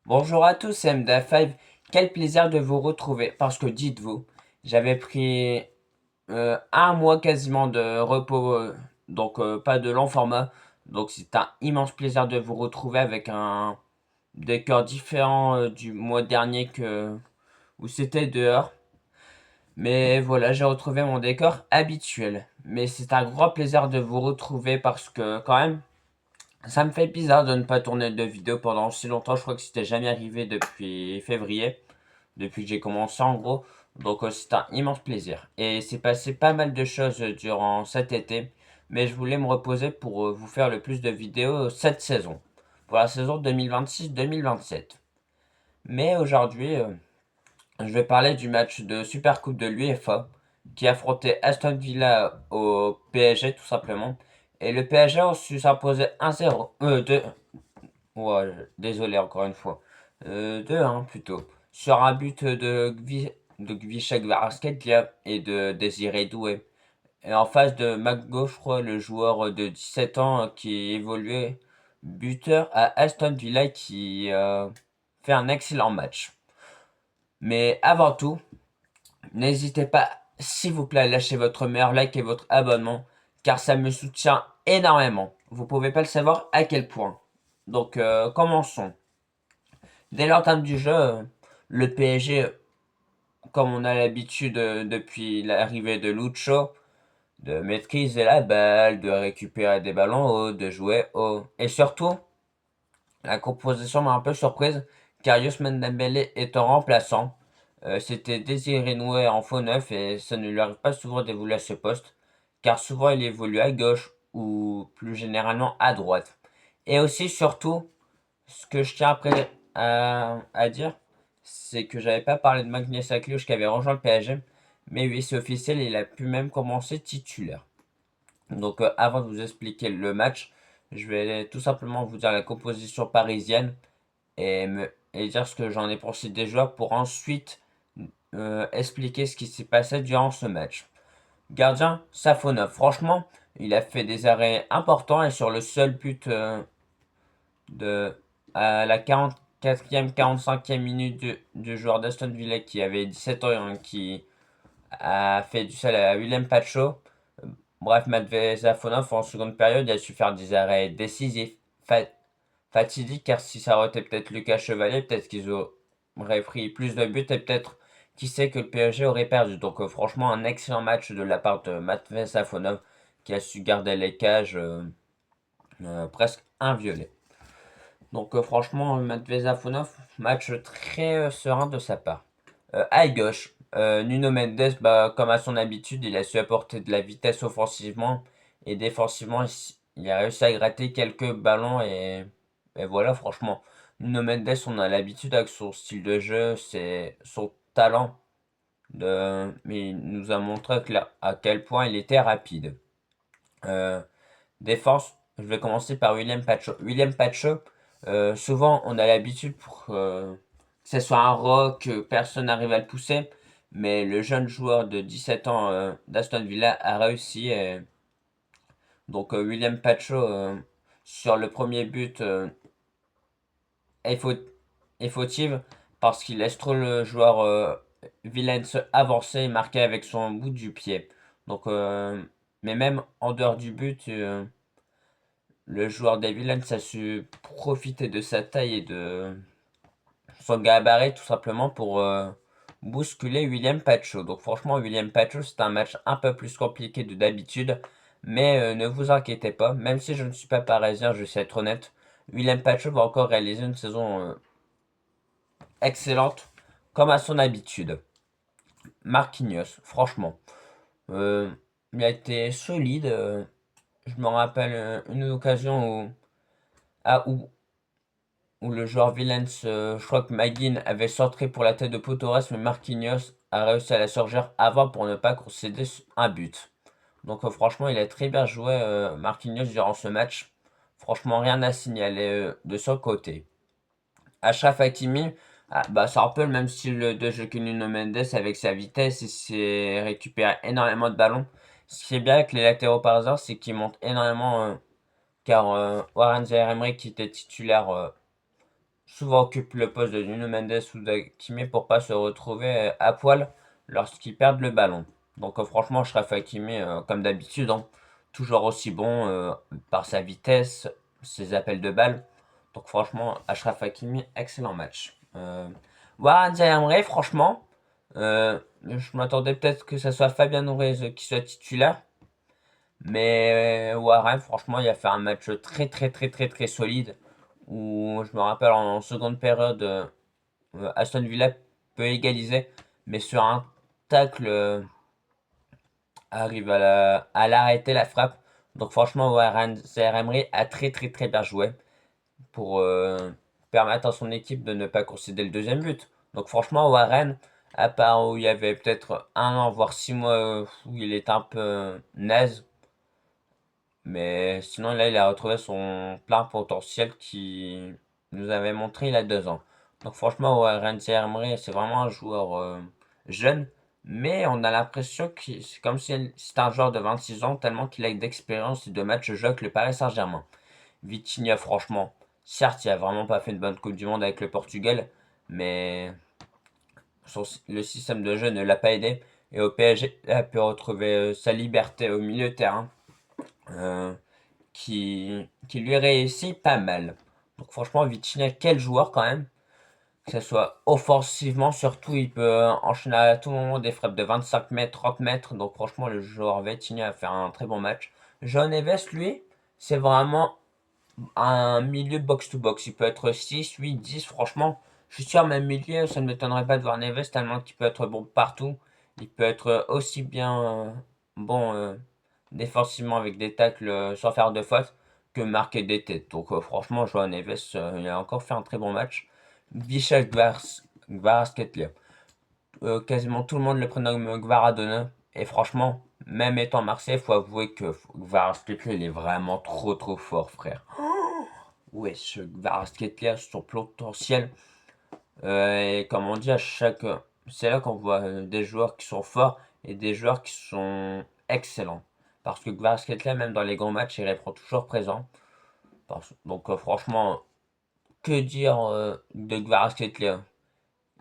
Bonjour à tous, c'est MDA5. Quel plaisir de vous retrouver. Parce que dites-vous, j'avais pris un mois quasiment de repos, donc pas de long format. Donc c'est un immense plaisir de vous retrouver avec un décor différent du mois dernier où c'était dehors. Mais voilà, j'ai retrouvé mon décor habituel. Mais c'est un grand plaisir de vous retrouver parce que quand même, ça me fait bizarre de ne pas tourner de vidéo pendant si longtemps. Je crois que c'était jamais arrivé depuis février, depuis que j'ai commencé en gros. Donc c'est un immense plaisir. Et c'est passé pas mal de choses durant cet été. Mais je voulais me reposer pour vous faire le plus de vidéos cette saison. Pour la saison 2026-2027. Mais aujourd'hui, je vais parler du match de Super Coupe de l'UEFA qui affrontait Aston Villa au PSG tout simplement. Et le PSG a su s'imposer 1-0. 2. Ouais, désolé encore une fois. 2-1 plutôt. Sur un but de Gvishek Varazkelia et de Désiré Doué. Et en face de McGo, je crois, le joueur de 17 ans qui évoluait buteur à Aston Villa qui fait un excellent match. Mais avant tout, n'hésitez pas, s'il vous plaît, à lâcher votre meilleur like et votre abonnement, car ça me soutient énormément. Vous pouvez pas le savoir à quel point. Donc commençons. Dès l'entame du jeu, le PSG, comme on a l'habitude depuis l'arrivée de Lucho, de maîtriser la balle, de récupérer des ballons hauts, de jouer haut. Et surtout, la composition m'a un peu surprise, car Ousmane Dembélé étant remplaçant, c'était Désiré Doué en faux neuf et ça ne lui arrive pas souvent d'évoluer à ce poste, car souvent il évolue à gauche ou plus généralement à droite. Et aussi, surtout, ce que je tiens après à dire, c'est que j'avais pas parlé de Magnus Akliouche qui avait rejoint le PSG, mais oui, c'est officiel, il a pu même commencer titulaire. Donc avant de vous expliquer le match, je vais tout simplement vous dire la composition parisienne et dire ce que j'en ai pensé des joueurs pour ensuite expliquer ce qui s'est passé durant ce match. Gardien, Safonov, franchement, il a fait des arrêts importants et sur le seul but de à la 44e, 45e minute du joueur d'Aston Villa qui avait 17 ans et qui a fait du sale à Willem Pacho. Bref, Matvey Safonov en seconde période a su faire des arrêts décisifs, fatidiques, car si ça aurait été peut-être Lucas Chevalier, peut-être qu'ils auraient pris plus de buts et peut-être qui sait que le PSG aurait perdu. Donc franchement, un excellent match de la part de Matvey Safonov qui a su garder les cages presque inviolées. Donc franchement, Matvey Afonov, match très serein de sa part. À gauche, Nuno Mendes, bah, comme à son habitude, il a su apporter de la vitesse offensivement et défensivement. Il a réussi à gratter quelques ballons et voilà, franchement. Nuno Mendes, on a l'habitude avec son style de jeu, c'est son talent. Mais il nous a montré à quel point il était rapide. Euh, Défense, je vais commencer par William Pacho. William Pacho, souvent on a l'habitude pour que ce soit un rock, que personne n'arrive à le pousser, mais le jeune joueur de 17 ans d'Aston Villa a réussi. Donc William Pacho, sur le premier but, est, faut, est fautive parce qu'il laisse trop le joueur Villens avancer et marquer avec son bout du pied. Donc, mais même en dehors du but, le joueur des Villains a su profiter de sa taille et de son gabarit tout simplement pour bousculer William Pacho. Donc franchement, William Pacho, c'est un match un peu plus compliqué que d'habitude. Mais ne vous inquiétez pas, même si je ne suis pas parisien, je sais être honnête, William Pacho va encore réaliser une saison excellente, comme à son habitude. Marquinhos, franchement, euh, il a été solide. Je me rappelle une occasion ah, où le joueur Villens, je crois que McGinn avait centré pour la tête de Potores, mais Marquinhos a réussi à la surgir avant pour ne pas concéder un but. Donc franchement, il a très bien joué Marquinhos durant ce match. Franchement, rien à signaler de son côté. Achraf Hakimi, ah, bah, c'est un peu le même style de jeu que Nuno Mendes avec sa vitesse et s'est récupéré énormément de ballons. Ce qui est bien avec les latéraux par hasard, c'est qu'ils montent énormément car Warren Zaïre-Emery qui était titulaire souvent occupe le poste de Nuno Mendes ou d'Hakimi pour pas se retrouver à poil lorsqu'ils perdent le ballon. Donc franchement, Achraf Hakimi, comme d'habitude, hein, toujours aussi bon par sa vitesse, ses appels de balle. Donc franchement, Achraf Hakimi, excellent match. Warren Zaïre, franchement, je m'attendais peut-être que ce soit Fabien Ruiz qui soit titulaire. Mais Warren, franchement, il a fait un match très très très très très solide. Où je me rappelle en seconde période, Aston Villa peut égaliser, mais sur un tacle, arrive à l'arrêter la frappe. Donc franchement, Warren Zaïre a très très très bien joué pour permettre à son équipe de ne pas concéder le deuxième but. Donc franchement, Warren, à part où il y avait peut-être un an, voire 6 mois où il était un peu naze, mais sinon là, il a retrouvé son plein potentiel qui nous avait montré il y a 2 ans. Donc franchement, Warren Zaïre, c'est vraiment un joueur jeune, mais on a l'impression que c'est comme si c'était un joueur de 26 ans, tellement qu'il a d'expérience et de matchs de jeu avec le Paris Saint-Germain. Vitinha, franchement, certes, il a vraiment pas fait une bonne Coupe du Monde avec le Portugal, mais le système de jeu ne l'a pas aidé. Et au PSG, il a pu retrouver sa liberté au milieu de terrain, euh, qui lui réussit pas mal. Donc franchement, Vitinha, quel joueur quand même. Que ce soit offensivement, surtout, il peut enchaîner à tout moment des frappes de 25 mètres, 30 mètres. Donc franchement, le joueur Vitinha a fait un très bon match. John Neves, lui, c'est vraiment un milieu box-to-box. Il peut être 6, 8, 10. Franchement, je suis sûr, même milieu, ça ne m'étonnerait pas de voir Neves tellement qu'il peut être bon partout. Il peut être aussi bien bon défensivement avec des tacles sans faire de faute que marquer des têtes. Donc franchement, Joao Neves, il a encore fait un très bon match. Vishal Gvaratskhelia. Quasiment tout le monde le prénomme Gvaradona. Et franchement, même étant Marseille, faut avouer que Gvaratskhelia, il est vraiment trop trop fort, frère. Ouais, ce Kvaratskhelia, son potentiel. Et comme on dit, à chaque. C'est là qu'on voit des joueurs qui sont forts et des joueurs qui sont excellents. Parce que Kvaratskhelia, même dans les grands matchs, il répond toujours présent. Donc, franchement, que dire de Kvaratskhelia?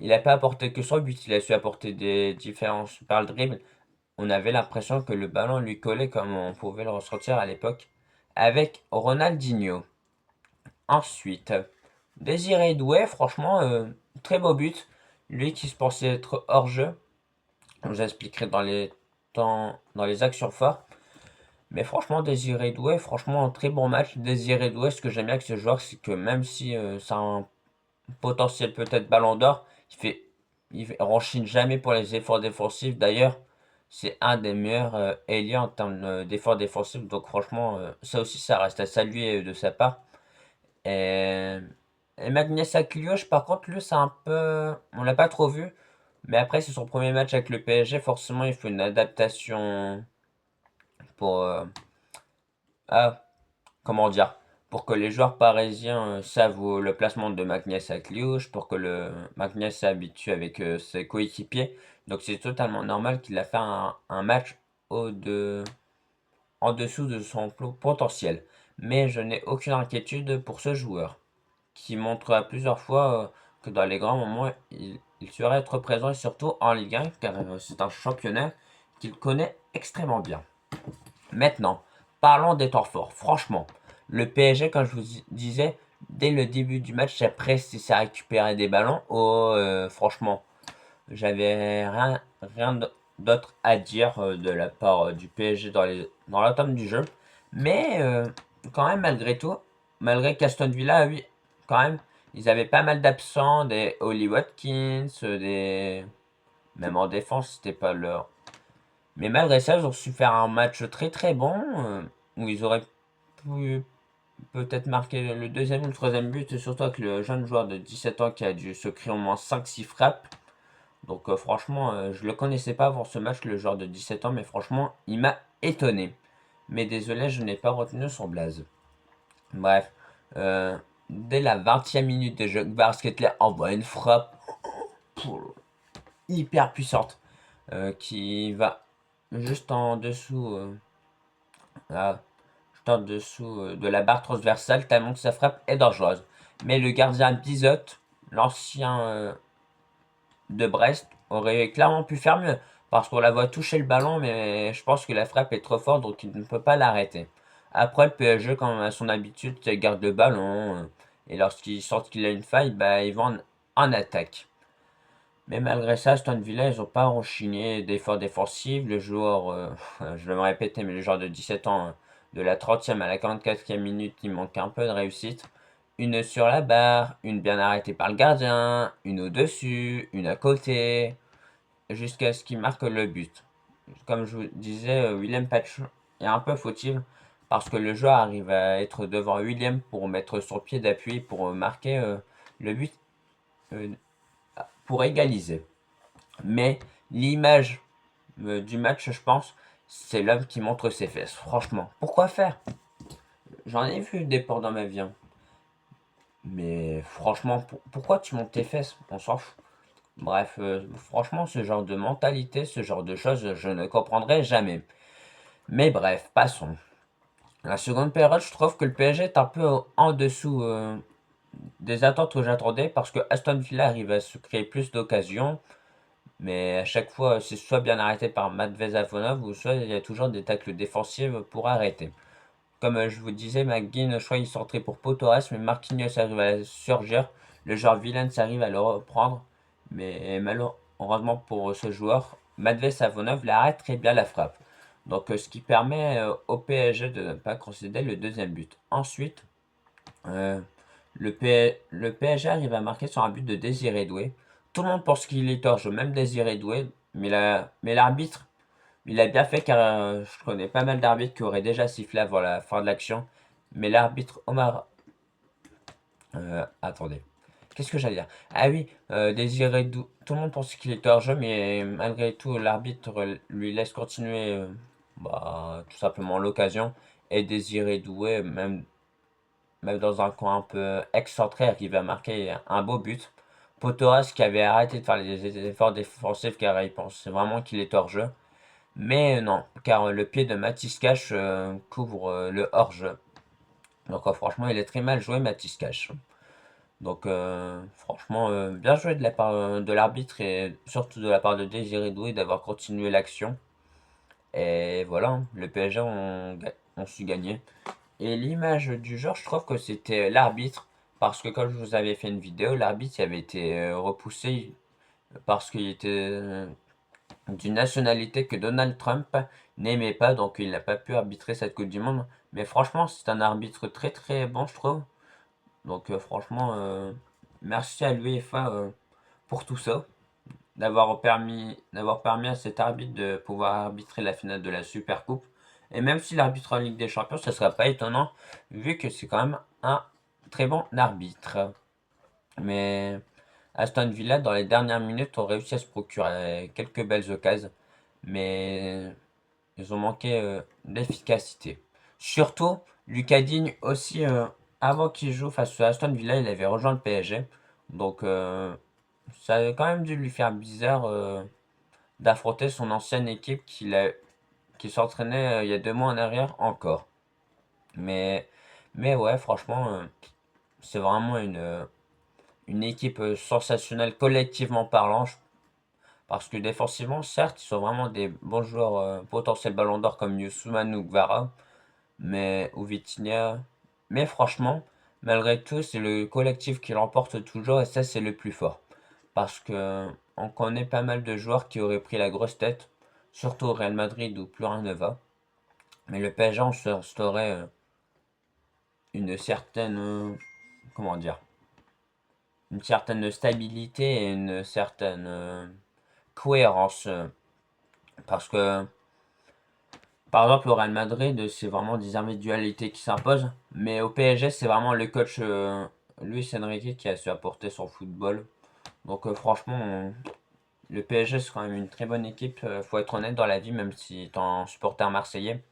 Il n'a pas apporté que son but, il a su apporter des différences par le dribble. On avait l'impression que le ballon lui collait comme on pouvait le ressentir à l'époque avec Ronaldinho. Ensuite, Désiré Doué, franchement, très beau but. Lui qui se pensait être hors jeu. Je vous expliquerai dans les actions fortes. Mais franchement, Désiré Doué, franchement, un très bon match. Désiré Doué, ce que j'aime bien avec ce joueur, c'est que même si c'est un potentiel peut-être ballon d'or, il renchine jamais pour les efforts défensifs. D'ailleurs, c'est un des meilleurs ailiers en termes d'efforts défensifs. Donc franchement, ça aussi, ça reste à saluer de sa part. Et, et Magnus Akliouche, par contre, lui, c'est un peu. On l'a pas trop vu. Mais après, c'est son premier match avec le PSG. Forcément, il faut une adaptation pour. Ah, comment dire? Pour que les joueurs parisiens savent le placement de Magnus Akliouche, pour que le Magnus s'habitue avec ses coéquipiers. Donc, c'est totalement normal qu'il a fait un match de, en dessous de son potentiel. Mais je n'ai aucune inquiétude pour ce joueur, qui montre à plusieurs fois que dans les grands moments, il saurait être présent et surtout en Ligue 1, car c'est un championnat qu'il connaît extrêmement bien. Maintenant, parlons des temps forts. Franchement, le PSG, comme je vous disais, dès le début du match, après, s'est récupérer des ballons. Oh, franchement, j'avais rien d'autre à dire de la part du PSG dans l'entame du jeu. Mais quand même, malgré tout, malgré qu'Aston Villa, oui, quand même, ils avaient pas mal d'absents, des Oli Watkins, des... Même en défense, c'était pas leur... Mais malgré ça, ils ont su faire un match très très bon, où ils auraient pu peut-être marquer le deuxième ou le troisième but, surtout avec le jeune joueur de 17 ans qui a dû se créer au moins 5-6 frappes. Donc franchement, je le connaissais pas avant ce match, le joueur de 17 ans, mais franchement, il m'a étonné. Mais désolé, je n'ai pas retenu son blaze. Bref, dès la 20e minute de jeu, Basketler envoie une frappe hyper puissante qui va juste en dessous, juste en dessous de la barre transversale, tellement que sa frappe est dangereuse. Mais le gardien Bizot, l'ancien de Brest, aurait clairement pu faire mieux. Parce qu'on la voit toucher le ballon, mais je pense que la frappe est trop forte, donc il ne peut pas l'arrêter. Après, le PSG, comme à son habitude, garde le ballon. Et lorsqu'ils sentent qu'il a une faille, bah, ils vont en attaque. Mais malgré ça, Aston Villa, ils n'ont pas rechigné d'efforts défensifs. Le joueur, je vais me répéter, mais le joueur de 17 ans, de la 30e à la 44e minute, il manque un peu de réussite. Une sur la barre, une bien arrêtée par le gardien, une au-dessus, une à côté, jusqu'à ce qu'il marque le but. Comme je vous disais, William Patch est un peu fautif parce que le joueur arrive à être devant William pour mettre son pied d'appui pour marquer le but euh, pour égaliser. Mais l'image du match, je pense, c'est l'homme qui montre ses fesses. Franchement, pourquoi faire? J'en ai vu des porcs dans ma vie, hein. Mais franchement, pourquoi tu montes tes fesses? On s'en fout. Bref, franchement, ce genre de mentalité, ce genre de choses, je ne comprendrai jamais. Mais bref, passons. La seconde période, je trouve que le PSG est un peu en dessous des attentes que j'attendais parce que Aston Villa arrive à se créer plus d'occasions. Mais à chaque fois, c'est soit bien arrêté par Matvey Afonov ou soit il y a toujours des tacles défensifs pour arrêter. Comme je vous disais, McGinn, je crois il centré pour Potores, mais Marquinhos arrive à la surgir. Le joueur Villains arrive à le reprendre. Mais malheureusement pour ce joueur, Matvey Savonov l'arrête très bien la frappe. Donc ce qui permet au PSG de ne pas concéder le deuxième but. Ensuite, euh, le PSG arrive à marquer sur un but de Désiré Doué. Tout le monde pense qu'il est hors jeu, même Désiré Doué, mais l'arbitre, il a bien fait car je connais pas mal d'arbitres qui auraient déjà sifflé avant la fin de l'action. Mais l'arbitre Omar... attendez. Qu'est-ce que j'allais dire? Ah oui, Désiré Doué, tout le monde pense qu'il est hors jeu, mais malgré tout, l'arbitre lui laisse continuer bah, tout simplement l'occasion. Et Désiré Doué, même dans un coin un peu excentré, arrive à marquer un beau but. Potoras qui avait arrêté de faire les efforts défensifs car il pensait vraiment qu'il est hors jeu. Mais non, car le pied de Mathis Cash couvre le hors-jeu. Donc franchement, il est très mal joué, Mathis Cash. Donc franchement, bien joué de la part de l'arbitre et surtout de la part de Désiré Doué d'avoir continué l'action. Et voilà, hein, le PSG ont su gagner. Et l'image du genre, je trouve que c'était l'arbitre. Parce que quand je vous avais fait une vidéo, l'arbitre avait été repoussé parce qu'il était d'une nationalité que Donald Trump n'aimait pas, donc il n'a pas pu arbitrer cette Coupe du Monde. Mais franchement, c'est un arbitre très très bon, je trouve. Donc franchement, merci à l'UEFA pour tout ça, d'avoir permis à cet arbitre de pouvoir arbitrer la finale de la Super Coupe. Et même si l'arbitre en Ligue des Champions, ce ne serait pas étonnant, vu que c'est quand même un très bon arbitre. Mais Aston Villa, dans les dernières minutes, ont réussi à se procurer quelques belles occasions, mais ils ont manqué d'efficacité. Surtout, Lucas Digne aussi, avant qu'il joue face à Aston Villa, il avait rejoint le PSG. Donc, ça a quand même dû lui faire bizarre d'affronter son ancienne équipe qui s'entraînait il y a 2 mois en arrière encore. Mais, mais ouais, franchement, c'est vraiment une équipe sensationnelle collectivement parlant. Parce que défensivement, certes, ils sont vraiment des bons joueurs potentiels ballon d'or comme Youssoumane ou Gvara, ou Vitinha. Mais franchement, malgré tout, c'est le collectif qui l'emporte toujours et ça, c'est le plus fort. Parce que on connaît pas mal de joueurs qui auraient pris la grosse tête, surtout au Real Madrid où plus rien ne va. Mais le PSG on se instaurait une certaine, comment dire, une certaine stabilité et une certaine cohérence. Parce que, par exemple, au Real Madrid, c'est vraiment des individualités qui s'imposent. Mais au PSG, c'est vraiment le coach Luis Enrique qui a su apporter son football. Donc franchement, le PSG, c'est quand même une très bonne équipe. Faut être honnête dans la vie, même si t'es un supporter marseillais.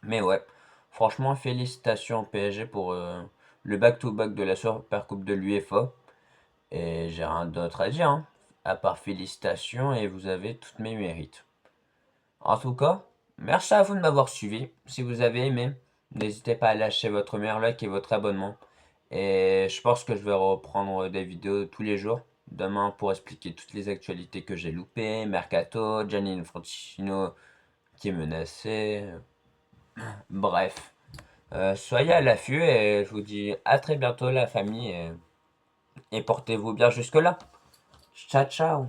Mais ouais, franchement, félicitations au PSG pour le back-to-back de la Super Coupe de l'UEFA. Et j'ai rien d'autre à dire, hein, à part félicitations et vous avez toutes mes mérites. En tout cas, merci à vous de m'avoir suivi. Si vous avez aimé, n'hésitez pas à lâcher votre meilleur like et votre abonnement. Et je pense que je vais reprendre des vidéos tous les jours demain pour expliquer toutes les actualités que j'ai loupées. Mercato, Gianni Infantino qui est menacé. Bref, soyez à l'affût et je vous dis à très bientôt la famille et portez-vous bien jusque-là. Ciao ciao.